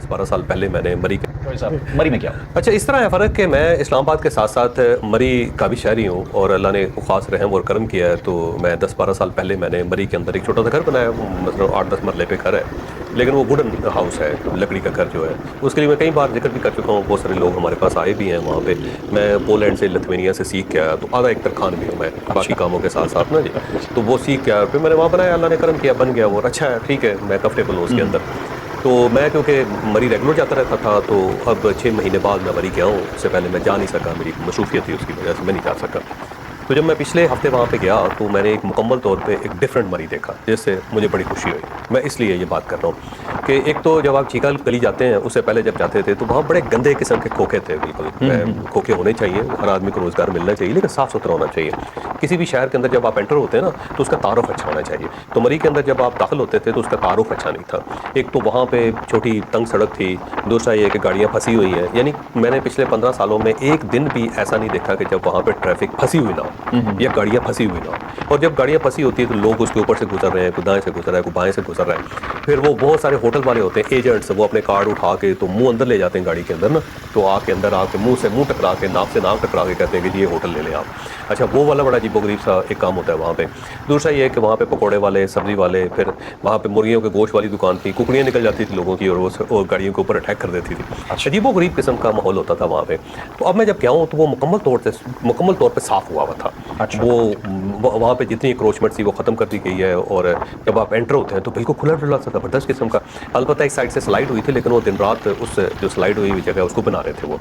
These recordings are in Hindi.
10-12 साल पहले मैंने मरी के मरी में क्या? अच्छा, इस तरह है फ़र्क कि मैं इस्लामाबाद के साथ साथ मरी का भी शहरी हूँ और अल्लाह ने ख़ास रहम और करम किया है। तो मैं 10-12 साल पहले मैंने मरी के अंदर एक छोटा सा घर बनाया, मतलब 8-10 मरले पे घर है, लेकिन वो वुडन हाउस है, लकड़ी का घर जो है। उसके लिए मैं कई बार जिक्र भी कर चुका हूँ, बहुत सारे लोग हमारे पास आए भी हैं वहाँ पे। मैं पोलैंड से, लिथुआनिया से सीख के आया, तो आधा एक तरखान भी हूँ मैं बाकी कामों के साथ साथ ना जी। तो वो सीख के आया, फिर मैंने वहाँ बनाया, अल्लाह ने करम किया, बन गया वो, और अच्छा है, ठीक है, मैं कंफर्टेबल हूँ उसके अंदर। तो मैं क्योंकि मरी रेगुलर जाता रहता था, तो अब 6 महीने बाद मैं मरी गया हूँ। उससे पहले मैं जा नहीं सका, मेरी मसरूफियत थी, उसकी वजह से मैं नहीं जा सका। तो जब मैं पिछले हफ्ते वहाँ पे गया तो मैंने एक मुकम्मल तौर पे एक डिफरेंट मरी देखा, जिससे मुझे बड़ी खुशी हुई। मैं इसलिए ये बात कर रहा हूँ कि एक तो जब आप चीका गली जाते हैं, उससे पहले जब जाते थे तो वहाँ बड़े गंदे किस्म के खोखे थे। बिल्कुल खोखे होने चाहिए, हर आदमी को रोज़गार मिलना चाहिए, लेकिन साफ़ सुथरा होना चाहिए। किसी भी शहर के अंदर जब आप एंटर होते हैं ना, तो उसका तारुफ अच्छा होना चाहिए। तो मरी के अंदर जब आप दाखिल होते थे तो उसका तारुफ अच्छा नहीं था। एक तो वहाँ पे छोटी तंग सड़क थी, दूसरा ये कि गाड़ियाँ फंसी हुई हैं। यानी मैंने पिछले 15 सालों में एक दिन भी ऐसा नहीं देखा कि जब वहाँ पे ट्रैफिक फंसी हुई ना हो या गाड़ियाँ फंसी हुई ना हो। और जब गाड़ियाँ फंसी होती है तो लोग उसके ऊपर से गुजर रहे हैं, कोई दाएं से गुजर रहा है, कोई बाएं से गुजर रहा है। फिर वो बहुत सारे होटल वाले होते हैं, एजेंट्स, वो अपने कार्ड उठा के तो मुंह अंदर ले जाते हैं गाड़ी के अंदर ना, तो आके अंदर आके मुंह से मुंह टकरा के, नाक से नाक टकरा के कहते हैं कि ये होटल ले लें आप। अच्छा, वो वाला बड़ा अजीबोगरीब सा एक काम होता है वहाँ पे। दूसरा ये है कि वहाँ पे पकौड़े वाले, सब्जी वाले, फिर वहाँ पे मुर्गियों के गोश्त वाली दुकान थी, कुकड़ियाँ निकल जाती थी लोगों की और वो गाड़ियों के ऊपर अटैक कर देती थी। अजीबोगरीब किस्म का माहौल होता था वहाँ पे। तो अब मैं जब गया हूँ तो वो मुकम्मल तौर पर साफ हुआ हुआ था। अच्छा। वो वहाँ पे जितनी इंक्रोचमेंट थी वो ख़त्म कर दी गई है, और जब आप एंटर होते हैं तो बिल्कुल खुला डुला सा ज़बरदस्त किस्म का। अलबत्ता एक साइड से स्लाइड हुई थी, लेकिन वो दिन रात उस जो स्लाइड हुई हुई जगह उसको बना रहे थे वो।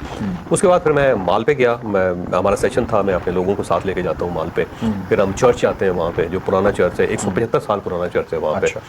उसके बाद फिर मैं माल पे गया, मैं हमारा सेशन था, मैं अपने लोगों को साथ लेके जाता हूँ माल पे। फिर हम चर्च जाते हैं वहाँ पे, जो पुराना चर्च है, 175 साल पुराना चर्च है वहाँ पे। अच्छा।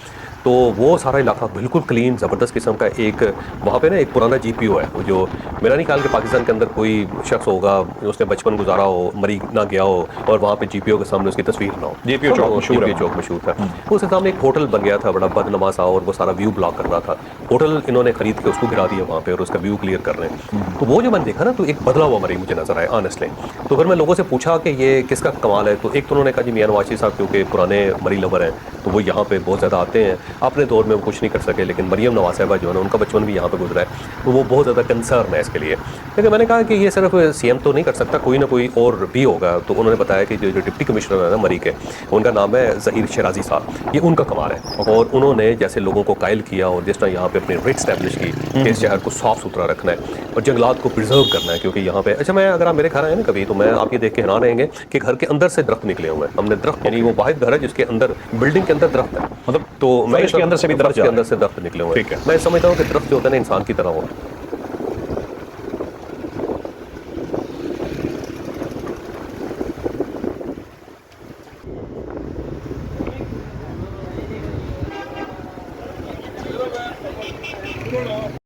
तो वो सारा इलाका बिल्कुल क्लीन ज़बरदस्त किस्म का। एक वहाँ पे ना एक पुराना जीपीओ है, वो जो मेरा नहीं ख्याल कि पाकिस्तान के अंदर कोई शख्स होगा उसने बचपन गुजारा हो, मरी ना गया हो और वहाँ पे जीपीओ के सामने उसकी तस्वीर ना हो। जेपीओ चौक मशहूर है जीपीओ वहाँ। चौक मशहूर था। उसके सामने एक होटल बन गया था बड़ा बदनमा सा, और वो सारा व्यू ब्लॉक कर रहा था। होटल इन्होंने खरीद के उसको गिरा दिया वहाँ पे और उसका व्यू क्लियर कर रहे हैं। तो वो जो मैंने देखा ना, तो एक बदला हुआ मरी मुझे नजर आया ऑनेस्टली। तो फिर मैं लोगों से पूछा कि ये किसका कमाल है, तो एक तो उन्होंने कहा जी मियां नवाज शरीफ साहब, क्योंकि पुराने मरी लवर हैं तो वो यहाँ पे बहुत ज़्यादा आते हैं। अपने दौर में वो कुछ नहीं कर सके, लेकिन मरियम नवाज साहिबा जो है ना, उनका बचपन भी यहाँ पे गुजरा है, तो वो बहुत ज़्यादा कंसर्न है इसके लिए। लेकिन मैंने कहा कि ये सिर्फ सीएम तो नहीं कर सकता, कोई ना कोई और भी होगा। तो उन्होंने बताया कि जो डिप्टी कमिश्नर है ना मरी के, उनका नाम है ज़हीर शराजी साहब, ये उनका कमाल है। और उन्होंने जैसे लोगों को कायल किया और जिस तरह यहाँ पे अपनी रेट स्टैब्लिश की कि इस शहर को साफ़ सुथरा रखना है और जंगलात को प्रिजर्व करना है, क्योंकि यहाँ पे अच्छा, मैं अगर आप मेरे घर आए ना कभी, तो मैं आप ये देख के हैरान रहेंगे कि घर के अंदर से दरख्त निकले हुए हैं। हमने दरख्त, यानी वो वाहिद घर है जिसके अंदर, बिल्डिंग के अंदर दरख्त है। मतलब तो मैं फर्श के अंदर से भी दरख्त फर्श जा के रहे अंदर हैं। से दरख्त निकले हुए ठीक हैं। है। मैं समझता हूँ कि दरख्त जो होता है ना, इंसान की तरह हो।